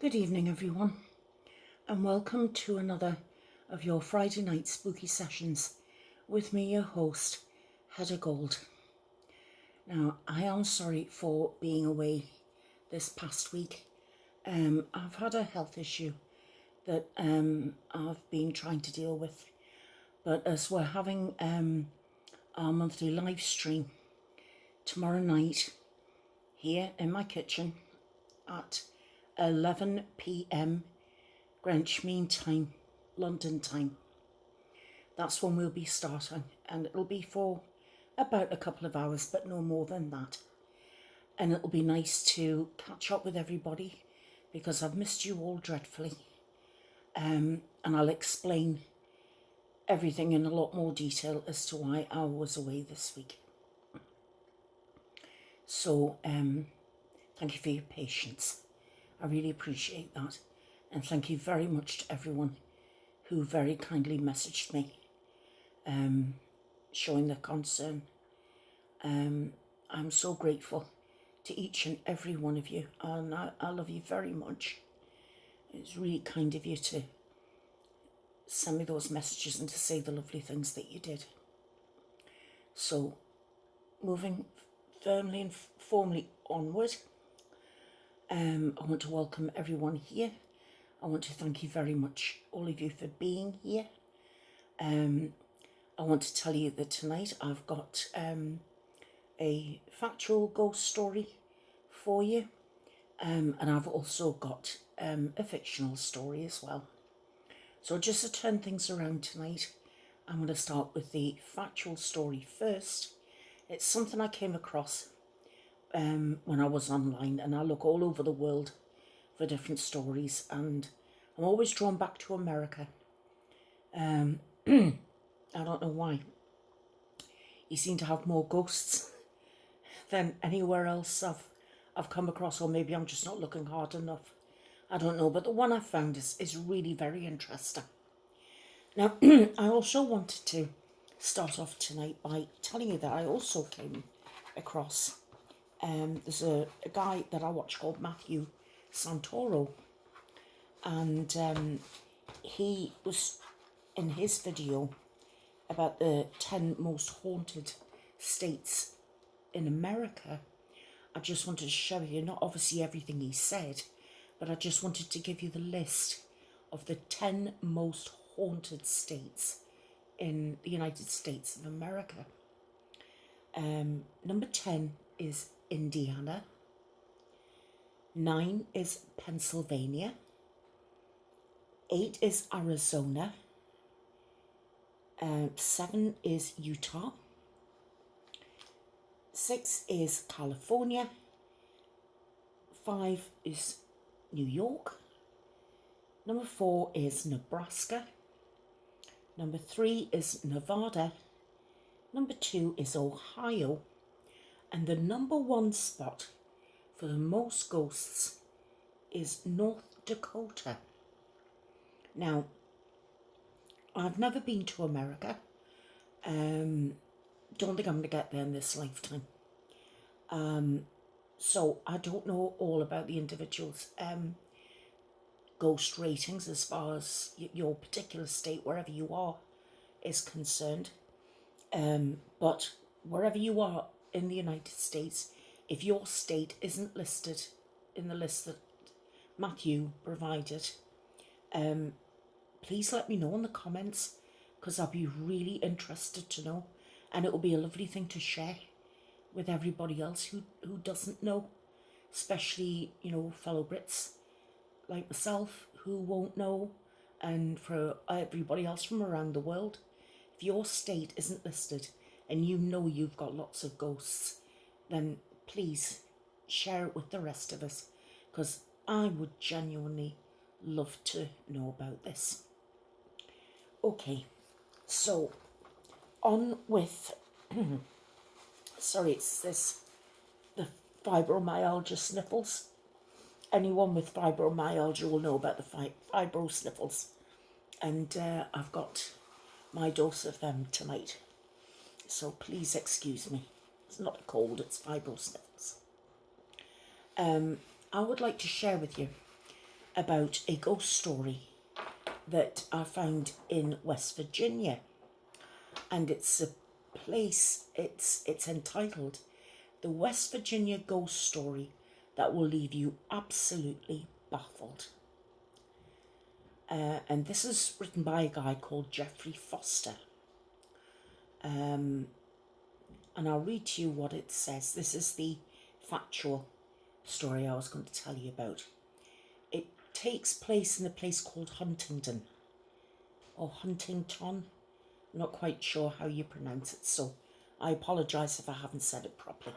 Good evening, everyone, and welcome to another of your Friday night spooky sessions with me, your host, Hedda Gold. Now, I am sorry for being away this past week. I've had a health issue that I've been trying to deal with, but as we're having our monthly live stream tomorrow night here in my kitchen at 11 p.m. Greenwich Mean Time, London time. That's when we'll be starting, and it'll be for about a couple of hours, but no more than that. And it'll be nice to catch up with everybody because I've missed you all dreadfully. And I'll explain everything in a lot more detail as to why I was away this week. So thank you for your patience. I really appreciate that. And thank you very much to everyone who very kindly messaged me, showing their concern. I'm so grateful to each and every one of you, and I love you very much. It's really kind of you to send me those messages and to say the lovely things that you did. So, moving firmly and formally onward, I want to welcome everyone here. I want to thank you very much, all of you, for being here. I want to tell you that tonight I've got a factual ghost story for you, and I've also got a fictional story as well. So just to turn things around tonight, I'm going to start with the factual story first. It's something I came across when I was online, and I look all over the world for different stories, and I'm always drawn back to America. I don't know why. You seem to have more ghosts than anywhere else I've come across, or maybe I'm just not looking hard enough. I don't know, but the one I found is really very interesting. Now, I also wanted to start off tonight by telling you that I also came across, there's a guy that I watch called Matthew Santoro, and he was in his video about the 10 most haunted states in America. I just wanted to show you, not obviously everything he said, but I just wanted to give you the list of the 10 most haunted states in the United States of America. Number 10 is Indiana. 9 is Pennsylvania. 8 is Arizona. 7 is Utah. 6 is California. 5 is New York. Number 4 is Nebraska. Number 3 is Nevada. Number 2 is Ohio. And the number 1 spot for the most ghosts is North Dakota. Now, I've never been to America. Don't think I'm going to get there in this lifetime. So I don't know all about the individuals' ghost ratings as far as your particular state, wherever you are, is concerned. But wherever you are in the United States, if your state isn't listed in the list that Matthew provided, please let me know in the comments, because I'll be really interested to know, and it will be a lovely thing to share with everybody else who doesn't know, especially, you know, fellow Brits like myself who won't know, and for everybody else from around the world. If your state isn't listed and you know you've got lots of ghosts, then please share it with the rest of us, because I would genuinely love to know about this. Okay, so on with sorry, it's the fibromyalgia sniffles. Anyone with fibromyalgia will know about the fibro sniffles, and I've got my dose of them tonight, so please excuse me. It's not a cold, it's fibro sniffles. I would like to share with you about a ghost story that I found in West Virginia, and it's a place, it's entitled The West Virginia Ghost Story That Will Leave You Absolutely Baffled. And this is written by a guy called Jeffrey Foster. And I'll read to you what it says. This is the factual story I was going to tell you about. It takes place in a place called Huntington, or Huntington. I'm not quite sure how you pronounce it, so I apologise if I haven't said it properly.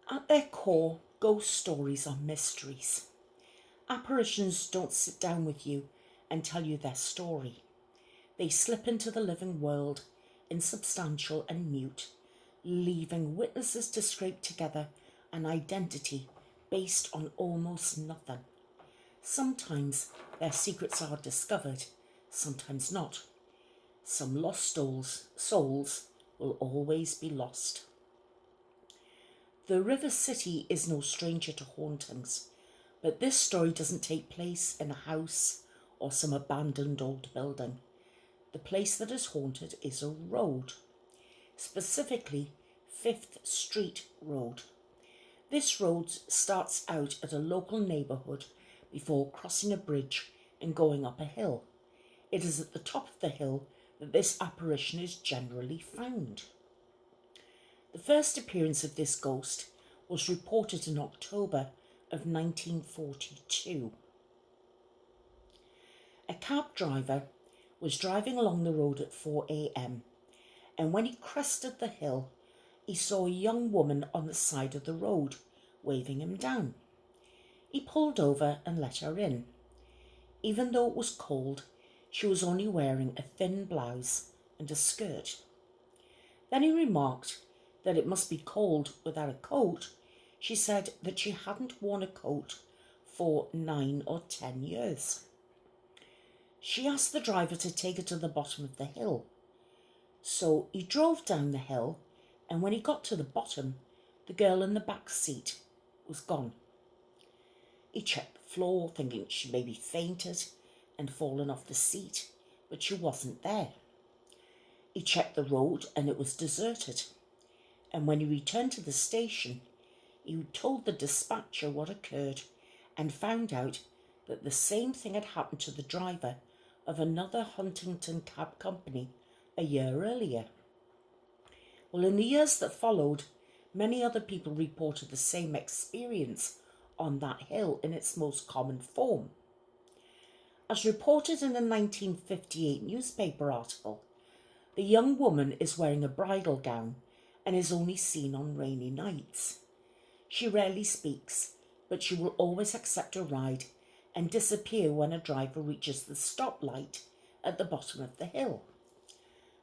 At their core, ghost stories are mysteries. Apparitions don't sit down with you and tell you their story. They slip into the living world, insubstantial and mute, leaving witnesses to scrape together an identity based on almost nothing. Sometimes their secrets are discovered, sometimes not. Some lost souls will always be lost. The River City is no stranger to hauntings, but this story doesn't take place in a house or some abandoned old building. The place that is haunted is a road, specifically 5th Street Road. This road starts out at a local neighbourhood before crossing a bridge and going up a hill. It is at the top of the hill that this apparition is generally found. The first appearance of this ghost was reported in October of 1942. A cab driver was driving along the road at 4 a.m. and when he crested the hill, he saw a young woman on the side of the road waving him down. He pulled over and let her in. Even though it was cold, she was only wearing a thin blouse and a skirt. Then he remarked that it must be cold without a coat. She said that she hadn't worn a coat for 9 or 10 years. She asked the driver to take her to the bottom of the hill. So he drove down the hill, and when he got to the bottom, the girl in the back seat was gone. He checked the floor, thinking she maybe fainted and fallen off the seat, but she wasn't there. He checked the road, and it was deserted. And when he returned to the station, he told the dispatcher what occurred and found out that the same thing had happened to the driver of another Huntington cab company a year earlier. Well, in the years that followed, many other people reported the same experience on that hill in its most common form. As reported in a 1958 newspaper article, the young woman is wearing a bridal gown and is only seen on rainy nights. She rarely speaks, but she will always accept a ride and disappear when a driver reaches the stoplight at the bottom of the hill.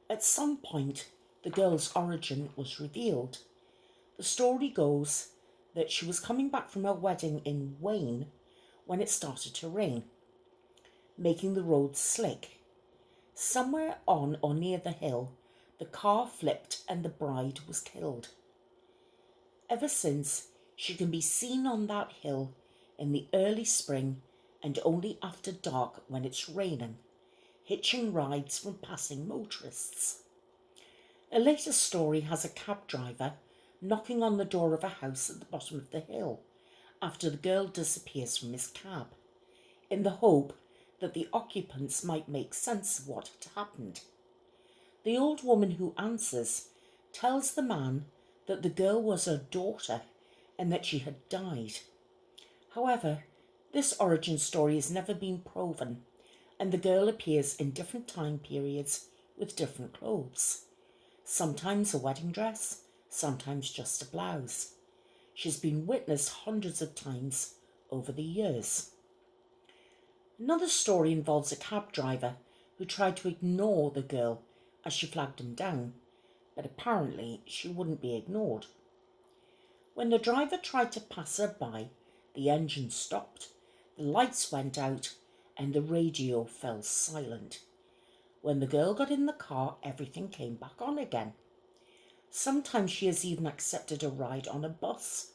At some point, the girl's origin was revealed. The story goes that she was coming back from her wedding in Wayne when it started to rain, making the road slick. Somewhere on or near the hill, the car flipped and the bride was killed. Ever since, she can be seen on that hill in the early spring and only after dark when it's raining, hitching rides from passing motorists. A later story has a cab driver knocking on the door of a house at the bottom of the hill after the girl disappears from his cab, in the hope that the occupants might make sense of what had happened. The old woman who answers tells the man that the girl was her daughter and that she had died. However, this origin story has never been proven, and the girl appears in different time periods with different clothes. Sometimes a wedding dress, sometimes just a blouse. She's been witnessed hundreds of times over the years. Another story involves a cab driver who tried to ignore the girl as she flagged him down, but apparently she wouldn't be ignored. When the driver tried to pass her by, the engine stopped, the lights went out, and the radio fell silent. When the girl got in the car, everything came back on again. Sometimes she has even accepted a ride on a bus.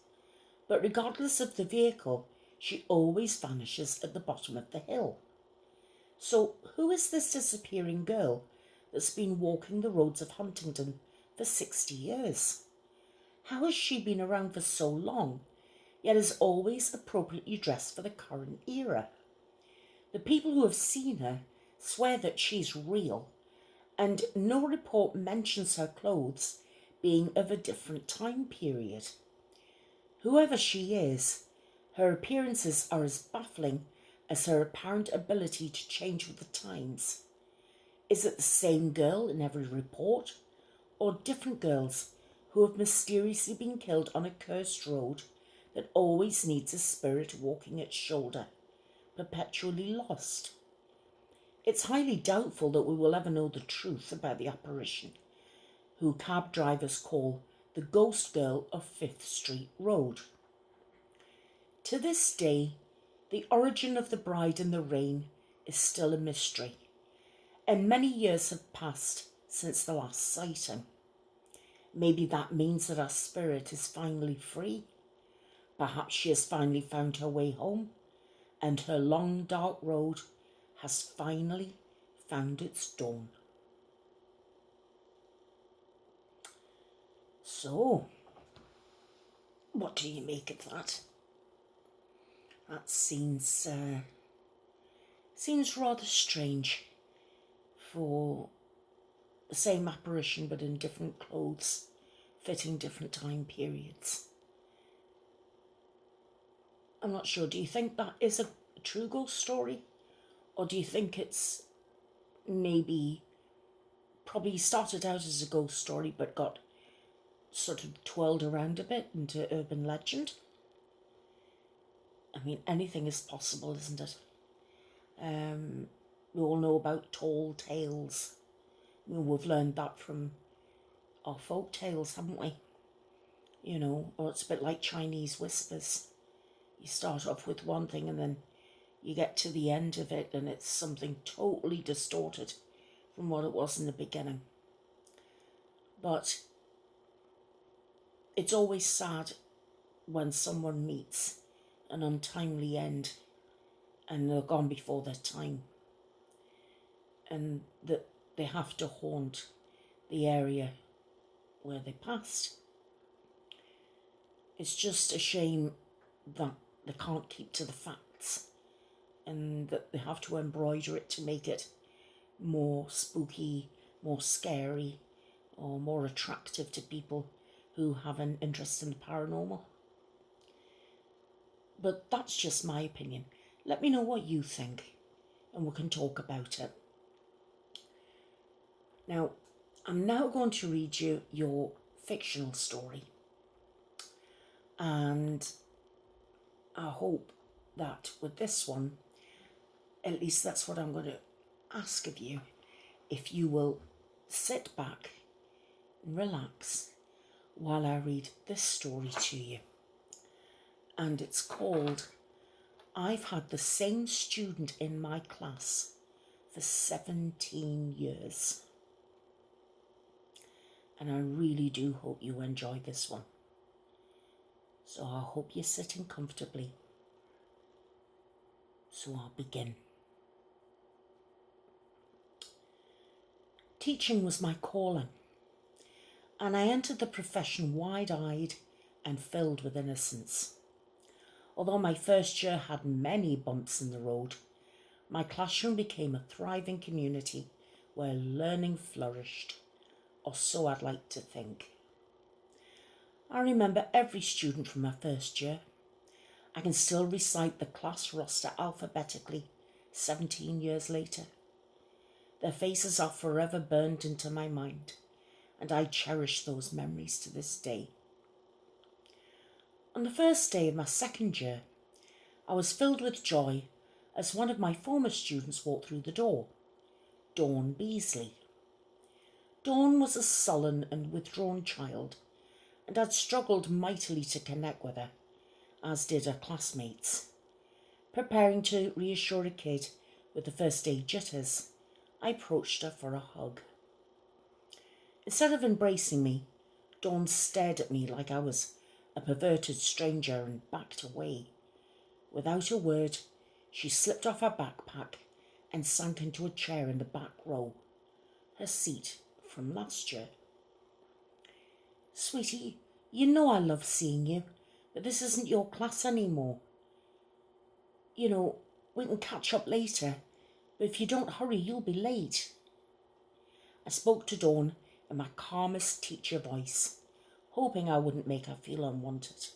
But regardless of the vehicle, she always vanishes at the bottom of the hill. So who is this disappearing girl that's been walking the roads of Huntington for 60 years? How has she been around for so long, yet is always appropriately dressed for the current era? The people who have seen her swear that she's real, and no report mentions her clothes being of a different time period. Whoever she is, her appearances are as baffling as her apparent ability to change with the times. Is it the same girl in every report, or different girls who have mysteriously been killed on a cursed road that always needs a spirit walking its shoulder, perpetually lost? It's highly doubtful that we will ever know the truth about the apparition, who cab drivers call the ghost girl of 5th Street Road. To this day, the origin of the bride in the rain is still a mystery, and many years have passed since the last sighting. Maybe that means that our spirit is finally free. Perhaps she has finally found her way home, and her long dark road has finally found its dawn. So, what do you make of that? That seems rather strange for the same apparition but in different clothes, fitting different time periods. I'm not sure. Do you think that is a true ghost story? Or do you think it's probably started out as a ghost story but got sort of twirled around a bit into urban legend? I mean, anything is possible, isn't it? We all know about tall tales. I mean, we've learned that from our folk tales, haven't we? You know, or it's a bit like Chinese whispers. You start off with one thing and then you get to the end of it and it's something totally distorted from what it was in the beginning. But it's always sad when someone meets an untimely end and they're gone before their time, and that they have to haunt the area where they passed. It's just a shame that they can't keep to the facts and that they have to embroider it to make it more spooky, more scary, or more attractive to people who have an interest in the paranormal. But that's just my opinion. Let me know what you think and we can talk about it. Now, I'm now going to read you your fictional story. And I hope that with this one, at least that's what I'm going to ask of you, if you will sit back and relax while I read this story to you. And it's called I've Had the Same Student in My Class for 17 Years. And I really do hope you enjoy this one. So I hope you're sitting comfortably. So I'll begin. Teaching was my calling, and I entered the profession wide-eyed and filled with innocence. Although my first year had many bumps in the road, my classroom became a thriving community where learning flourished, or so I'd like to think. I remember every student from my first year. I can still recite the class roster alphabetically 17 years later. Their faces are forever burned into my mind, and I cherish those memories to this day. On the first day of my second year, I was filled with joy as one of my former students walked through the door, Dawn Beasley. Dawn was a sullen and withdrawn child, and I'd struggled mightily to connect with her, as did her classmates. Preparing to reassure a kid with the first day jitters, I approached her for a hug. Instead of embracing me, Dawn stared at me like I was a perverted stranger and backed away. Without a word, she slipped off her backpack and sank into a chair in the back row, her seat from last year. Sweetie, you know I love seeing you, but this isn't your class anymore. You know, we can catch up later, but if you don't hurry, you'll be late. I spoke to Dawn in my calmest teacher voice, hoping I wouldn't make her feel unwanted.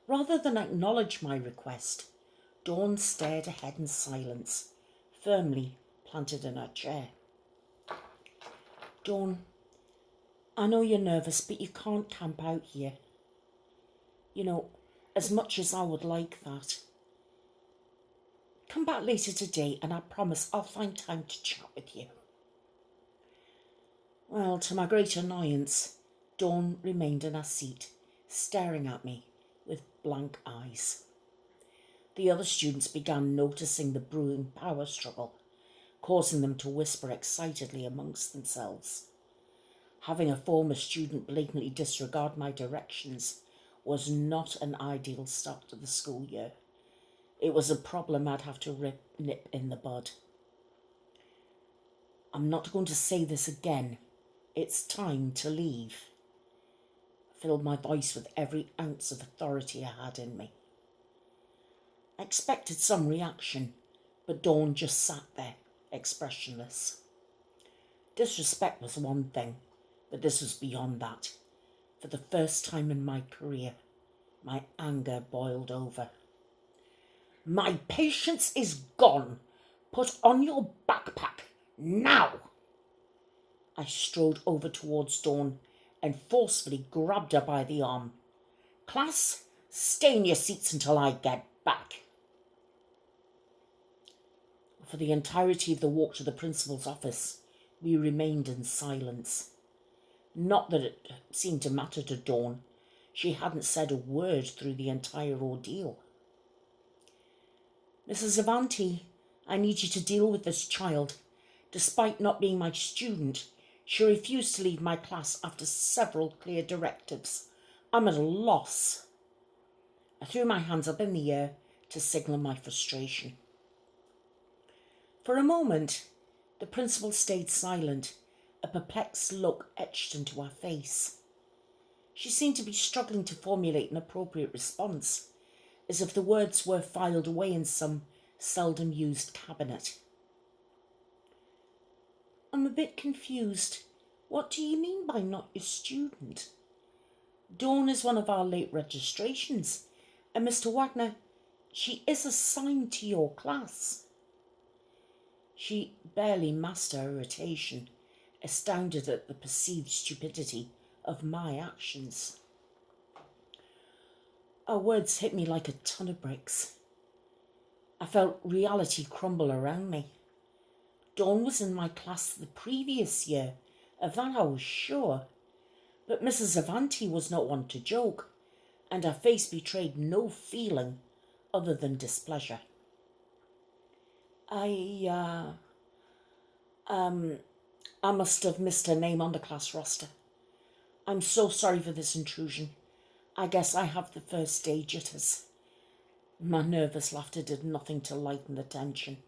Rather than acknowledge my request, Dawn stared ahead in silence, firmly planted in her chair. Dawn, I know you're nervous, but you can't camp out here. You know, as much as I would like that. Come back later today and I promise I'll find time to chat with you. Well, to my great annoyance, Dawn remained in her seat, staring at me with blank eyes. The other students began noticing the brewing power struggle, causing them to whisper excitedly amongst themselves. Having a former student blatantly disregard my directions was not an ideal start to the school year. It was a problem I'd have to nip in the bud. I'm not going to say this again. It's time to leave. I filled my voice with every ounce of authority I had in me. I expected some reaction, but Dawn just sat there, expressionless. Disrespect was one thing, but this was beyond that. For the first time in my career, my anger boiled over. My patience is gone. Put on your backpack, now! I strode over towards Dawn and forcefully grabbed her by the arm. Class, stay in your seats until I get back. For the entirety of the walk to the principal's office, we remained in silence. Not that it seemed to matter to Dawn. She hadn't said a word through the entire ordeal. Mrs. Avanti, I need you to deal with this child. Despite not being my student, she refused to leave my class after several clear directives. I'm at a loss. I threw my hands up in the air to signal my frustration. For a moment, the principal stayed silent, a perplexed look etched into her face. She seemed to be struggling to formulate an appropriate response, as if the words were filed away in some seldom used cabinet. I'm a bit confused. What do you mean by not your student? Dawn is one of our late registrations, and Mr. Wagner, she is assigned to your class. She barely mastered her irritation, astounded at the perceived stupidity of my actions. Her words hit me like a ton of bricks. I felt reality crumble around me. Dawn was in my class the previous year, of that I was sure. But Mrs. Avanti was not one to joke, and her face betrayed no feeling other than displeasure. I must have missed her name on the class roster. I'm so sorry for this intrusion. I guess I have the first day jitters. My nervous laughter did nothing to lighten the tension.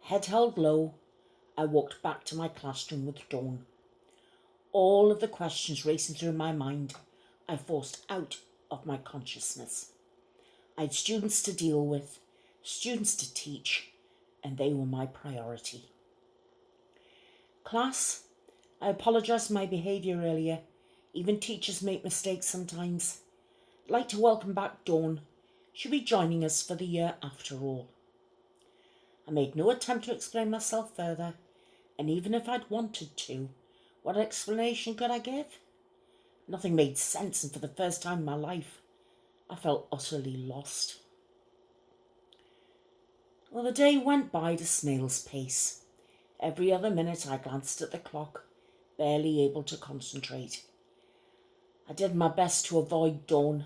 Head held low, I walked back to my classroom with Dawn. All of the questions racing through my mind, I forced out of my consciousness. I had students to deal with, students to teach, and they were my priority. Class, I apologise for my behaviour earlier. Even teachers make mistakes sometimes. I'd like to welcome back Dawn. She'll be joining us for the year after all. I made no attempt to explain myself further, and even if I'd wanted to, what explanation could I give? Nothing made sense, and for the first time in my life, I felt utterly lost. Well, the day went by at a snail's pace. Every other minute I glanced at the clock, barely able to concentrate. I did my best to avoid Dawn.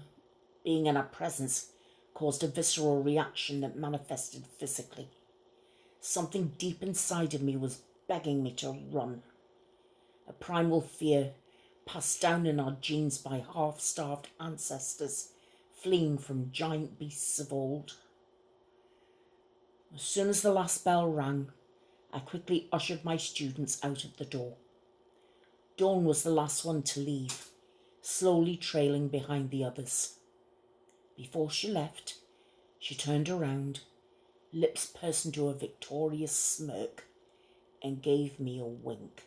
Being in her presence caused a visceral reaction that manifested physically. Something deep inside of me was begging me to run. A primal fear, passed down in our genes by half-starved ancestors, fleeing from giant beasts of old. As soon as the last bell rang, I quickly ushered my students out of the door. Dawn was the last one to leave, slowly trailing behind the others. Before she left, she turned around, lips pursed into a victorious smirk, and gave me a wink.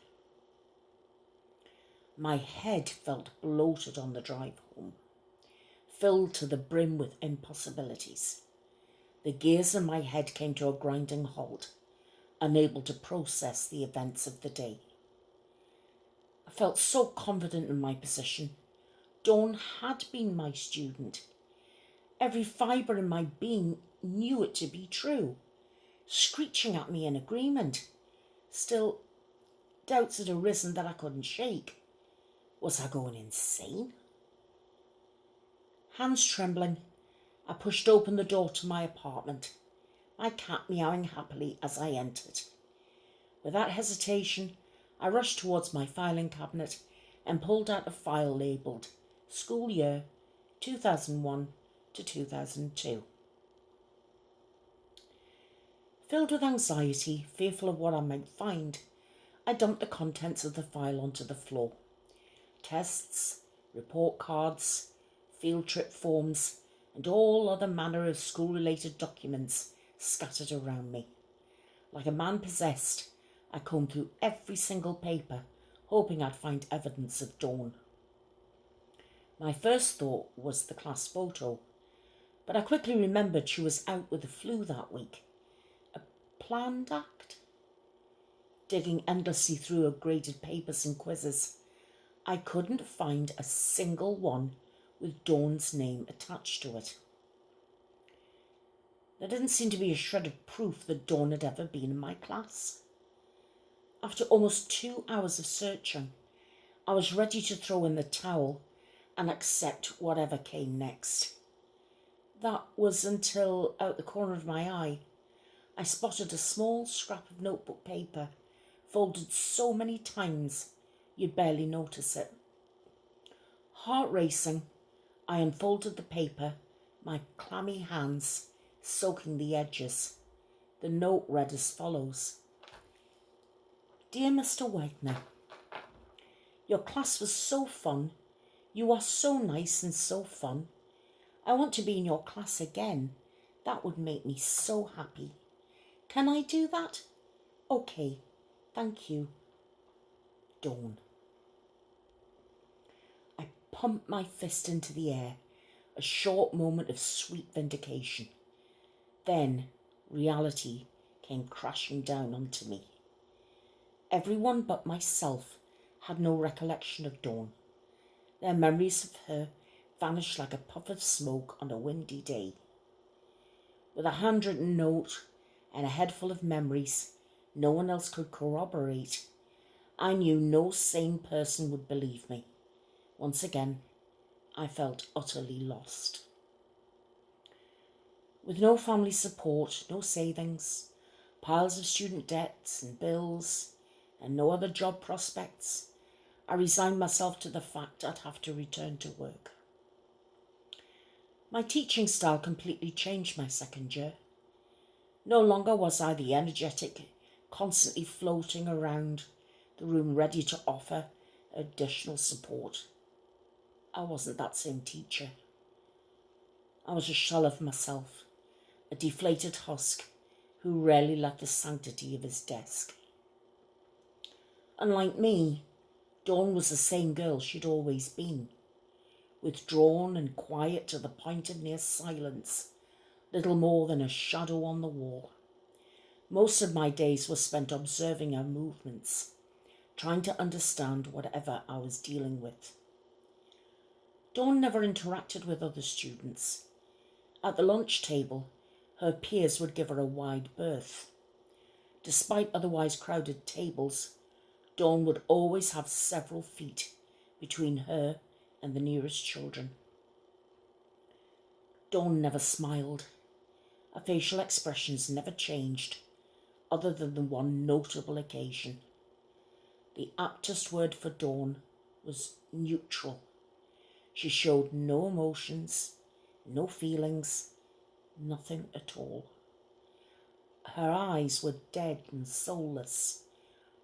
My head felt bloated on the drive home, filled to the brim with impossibilities. The gears in my head came to a grinding halt, unable to process the events of the day. I felt so confident in my position. Dawn had been my student. Every fibre in my being knew it to be true, screeching at me in agreement. Still, doubts had arisen that I couldn't shake. Was I going insane? Hands trembling, I pushed open the door to my apartment, my cat meowing happily as I entered. Without hesitation, I rushed towards my filing cabinet and pulled out a file labelled School Year 2001 to 2002. Filled with anxiety, fearful of what I might find, I dumped the contents of the file onto the floor. Tests, report cards, field trip forms, and all other manner of school-related documents scattered around me. Like a man possessed, I combed through every single paper, hoping I'd find evidence of Dawn. My first thought was the class photo, but I quickly remembered she was out with the flu that week. A planned act? Digging endlessly through her graded papers and quizzes, I couldn't find a single one with Dawn's name attached to it. There didn't seem to be a shred of proof that Dawn had ever been in my class. After almost 2 hours of searching, I was ready to throw in the towel and accept whatever came next. That was until, out the corner of my eye, I spotted a small scrap of notebook paper folded so many times you'd barely notice it. Heart racing, I unfolded the paper, my clammy hands soaking the edges. The note read as follows. Dear Mr. Wagner, your class was so fun. You are so nice and so fun. I want to be in your class again. That would make me so happy. Can I do that? Okay, thank you. Dawn. I pumped my fist into the air, a short moment of sweet vindication. Then reality came crashing down onto me. Everyone but myself had no recollection of Dawn. Their memories of her vanished like a puff of smoke on a windy day. With a handwritten note and a head full of memories no one else could corroborate, I knew no sane person would believe me. Once again, I felt utterly lost. With no family support, no savings, piles of student debts and bills, and no other job prospects, I resigned myself to the fact I'd have to return to work. My teaching style completely changed my second year. No longer was I the energetic, constantly floating around the room ready to offer additional support. I wasn't that same teacher. I was a shell of myself, a deflated husk who rarely left the sanctity of his desk. Unlike me, Dawn was the same girl she'd always been, withdrawn and quiet to the point of near silence, little more than a shadow on the wall. Most of my days were spent observing her movements, trying to understand whatever I was dealing with. Dawn never interacted with other students. At the lunch table, her peers would give her a wide berth. Despite otherwise crowded tables, Dawn would always have several feet between her and the nearest children. Dawn never smiled. Her facial expressions never changed, other than the one notable occasion. The aptest word for Dawn was neutral. She showed no emotions, no feelings, nothing at all. Her eyes were dead and soulless,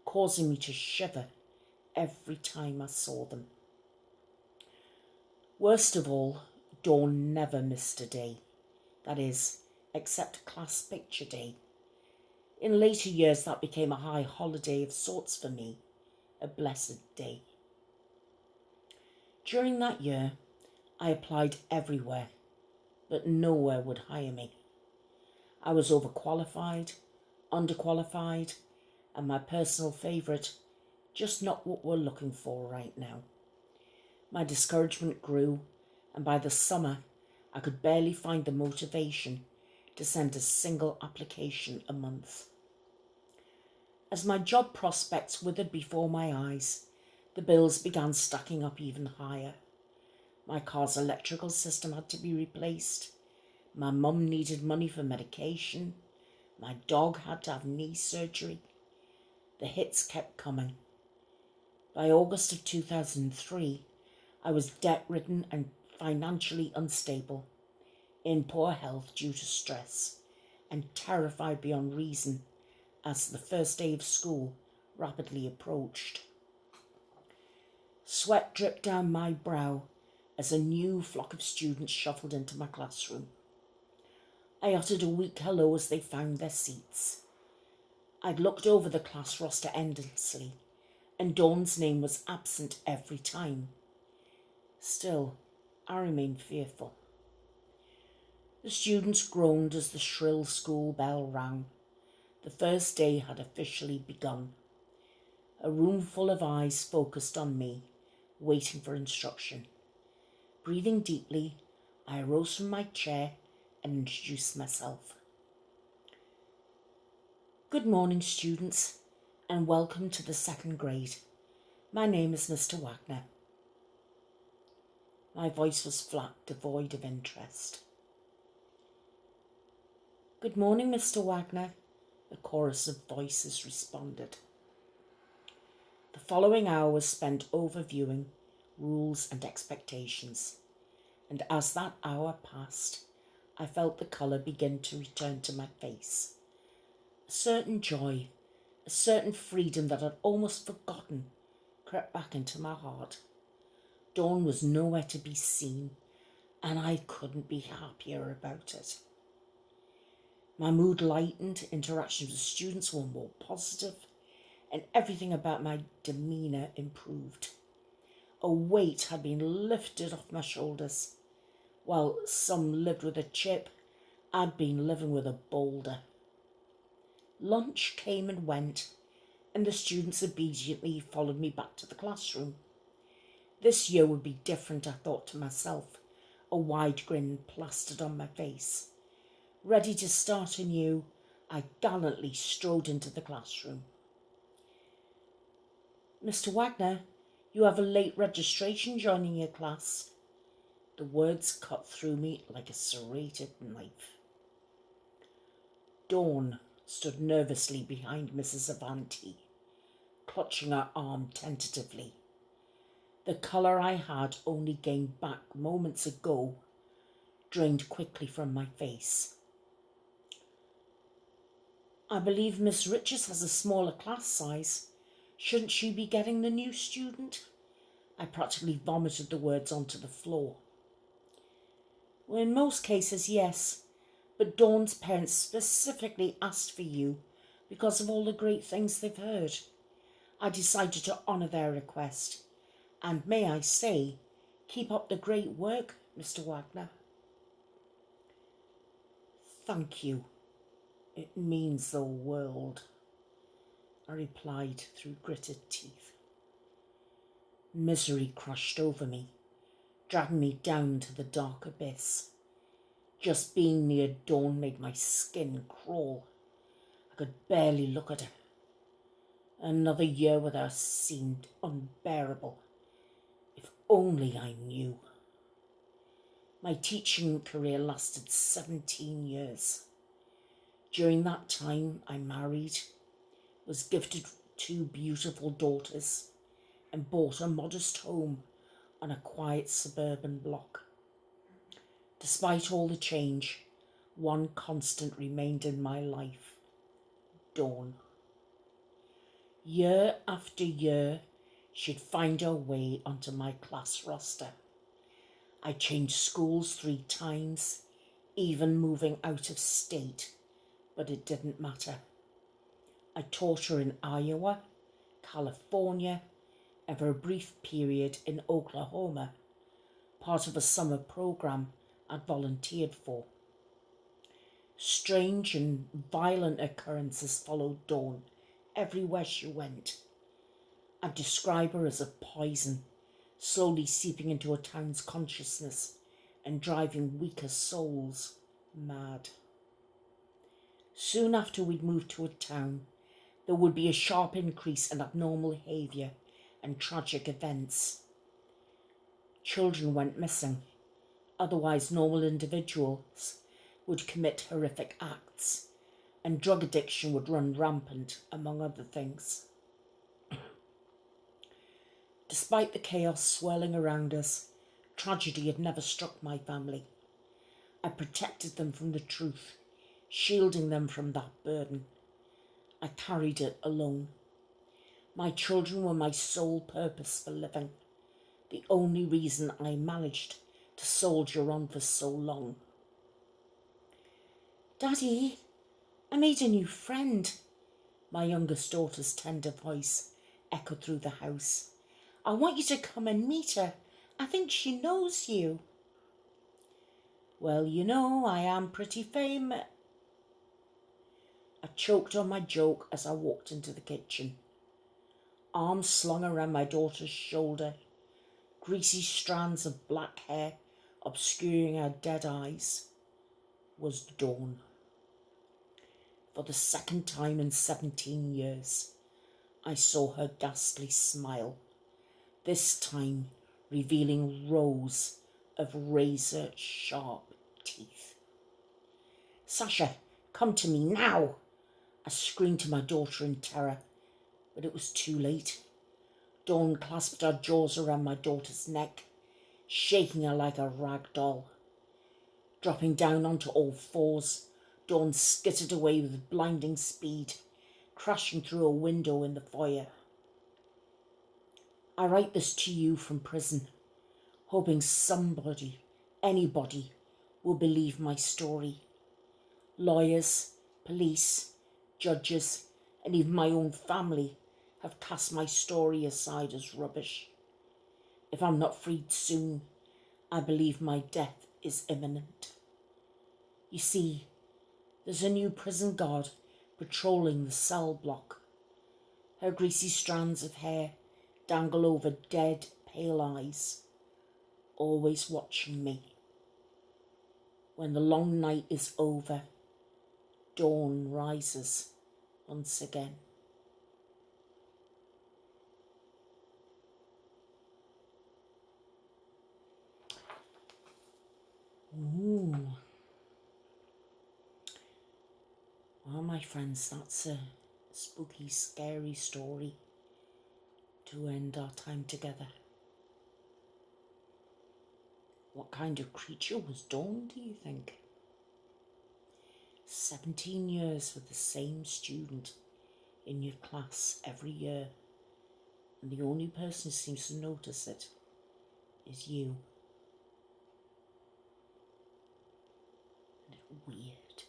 causing me to shiver every time I saw them. Worst of all, Dawn never missed a day. That is, except class picture day. In later years, that became a high holiday of sorts for me, a blessed day. During that year, I applied everywhere, but nowhere would hire me. I was overqualified, underqualified, and my personal favourite, just not what we're looking for right now. My discouragement grew, and by the summer, I could barely find the motivation to send a single application a month. As my job prospects withered before my eyes, the bills began stacking up even higher. My car's electrical system had to be replaced. My mum needed money for medication. My dog had to have knee surgery. The hits kept coming. By August of 2003, I was debt-ridden and financially unstable, in poor health due to stress, and terrified beyond reason as the first day of school rapidly approached. Sweat dripped down my brow as a new flock of students shuffled into my classroom. I uttered a weak hello as they found their seats. I'd looked over the class roster endlessly, and Dawn's name was absent every time. Still, I remained fearful. The students groaned as the shrill school bell rang. The first day had officially begun. A room full of eyes focused on me, waiting for instruction. Breathing deeply, I arose from my chair and introduced myself. Good morning, students, and welcome to the second grade. My name is Mr. Wagner. My voice was flat, devoid of interest. Good morning, Mr. Wagner, a chorus of voices responded. The following hour was spent overviewing rules and expectations, and as that hour passed, I felt the colour begin to return to my face. A certain joy, a certain freedom that I'd almost forgotten crept back into my heart. Dawn was nowhere to be seen, and I couldn't be happier about it. My mood lightened, interactions with students were more positive, and everything about my demeanour improved. A weight had been lifted off my shoulders. While some lived with a chip, I'd been living with a boulder. Lunch came and went, and the students obediently followed me back to the classroom. This year would be different, I thought to myself, a wide grin plastered on my face. Ready to start anew, I gallantly strode into the classroom. Mr. Wagner, you have a late registration joining your class. The words cut through me like a serrated knife. Dawn stood nervously behind Mrs. Avanti, clutching her arm tentatively. The colour I had only gained back moments ago drained quickly from my face. I believe Miss Richards has a smaller class size. Shouldn't she be getting the new student? I practically vomited the words onto the floor. Well, in most cases, yes, but Dawn's parents specifically asked for you because of all the great things they've heard. I decided to honour their request, and may I say, keep up the great work, Mr. Wagner. Thank you. It means the world, I replied through gritted teeth. Misery crushed over me, dragging me down to the dark abyss. Just being near Dawn made my skin crawl. I could barely look at her. Another year with her seemed unbearable. If only I knew. My teaching career lasted 17 years. During that time, I married, was gifted 2 beautiful daughters, and bought a modest home on a quiet suburban block. Despite all the change, one constant remained in my life: Dawn. Year after year, she'd find her way onto my class roster. I changed schools 3 times, even moving out of state, but it didn't matter. I taught her in Iowa, California, and for a brief period in Oklahoma, part of a summer program I'd volunteered for. Strange and violent occurrences followed Dawn everywhere she went. I'd describe her as a poison, slowly seeping into a town's consciousness and driving weaker souls mad. Soon after we'd moved to a town, there would be a sharp increase in abnormal behaviour and tragic events. Children went missing. Otherwise normal individuals would commit horrific acts, and drug addiction would run rampant, among other things. Despite the chaos swirling around us, tragedy had never struck my family. I protected them from the truth, shielding them from that burden. I carried it alone. My children were my sole purpose for living, the only reason I managed to soldier on for so long. "Daddy, I made a new friend," my youngest daughter's tender voice echoed through the house. "I want you to come and meet her. I think she knows you." "Well, you know, I am pretty famous." I choked on my joke as I walked into the kitchen. Arms slung around my daughter's shoulder, greasy strands of black hair obscuring her dead eyes, was Dawn. For the second time in 17 years, I saw her ghastly smile, this time revealing rows of razor-sharp teeth. "Sasha, come to me now!" I screamed to my daughter in terror, but it was too late. Dawn clasped her jaws around my daughter's neck, shaking her like a rag doll. Dropping down onto all fours, Dawn skittered away with blinding speed, crashing through a window in the foyer. I write this to you from prison, hoping somebody, anybody, will believe my story. Lawyers, police, judges, and even my own family have cast my story aside as rubbish. If I'm not freed soon, I believe my death is imminent. You see, there's a new prison guard patrolling the cell block. Her greasy strands of hair dangle over dead, pale eyes, always watching me. When the long night is over, dawn rises once again. Ooh. Well, my friends, that's a spooky, scary story to end our time together. What kind of creature was Dawn, do you think? 17 years with the same student in your class every year, and the only person who seems to notice it is you. Isn't it weird?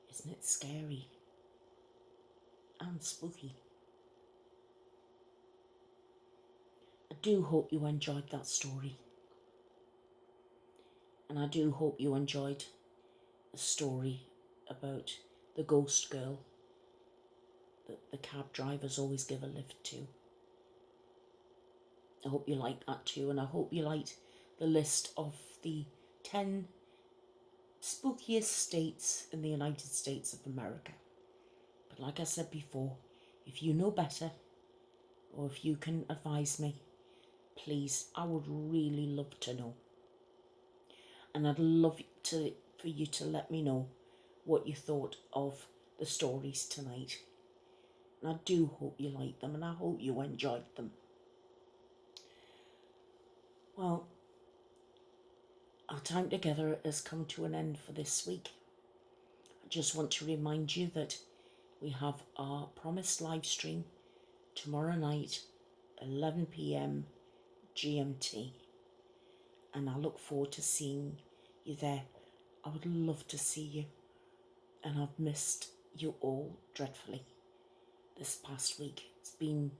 Isn't it scary and spooky? I do hope you enjoyed that story. And I do hope you enjoyed a story about the ghost girl that the cab drivers always give a lift to. I hope you liked that too, and I hope you liked the list of the 10 spookiest states in the United States of America. But like I said before, if you know better, or if you can advise me, please, I would really love to know. And I'd love for you to let me know what you thought of the stories tonight. And I do hope you liked them, and I hope you enjoyed them. Well, our time together has come to an end for this week. I just want to remind you that we have our promised live stream tomorrow night, 11 p.m. GMT. And I look forward to seeing you there. I would love to see you. And I've missed you all dreadfully this past week. It's been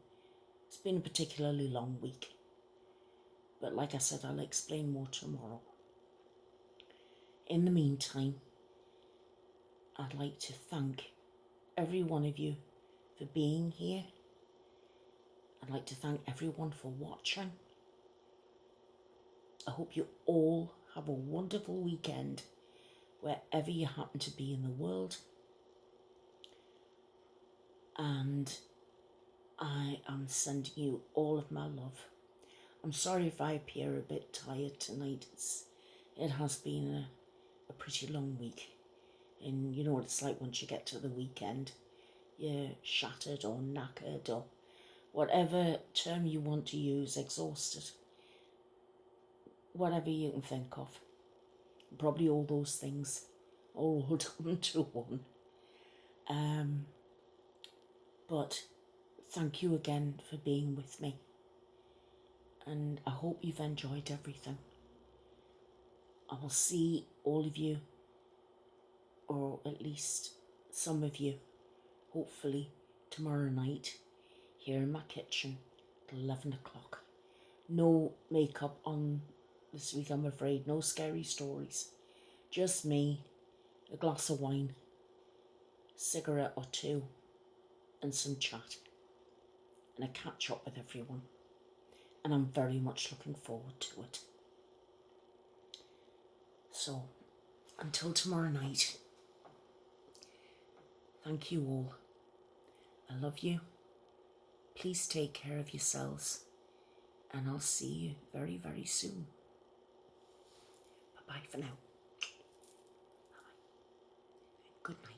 a particularly long week. But like I said, I'll explain more tomorrow. In the meantime, I'd like to thank every one of you for being here. I'd like to thank everyone for watching. I hope you all have a wonderful weekend wherever you happen to be in the world. And I am sending you all of my love. I'm sorry if I appear a bit tired tonight. It has been a pretty long week. And you know what it's like once you get to the weekend. You're shattered or knackered or whatever term you want to use, exhausted. Whatever you can think of. Probably all those things all rolled into one. But thank you again for being with me. And I hope you've enjoyed everything. I will see all of you, or at least some of you, hopefully tomorrow night here in my kitchen at 11 o'clock. No makeup on this week, I'm afraid. No scary stories. Just me, a glass of wine, cigarette or two, and some chat. And a catch up with everyone. And I'm very much looking forward to it. So, until tomorrow night, thank you all. I love you. Please take care of yourselves. And I'll see you very, very soon. Bye-bye for now. Bye-bye. Good night.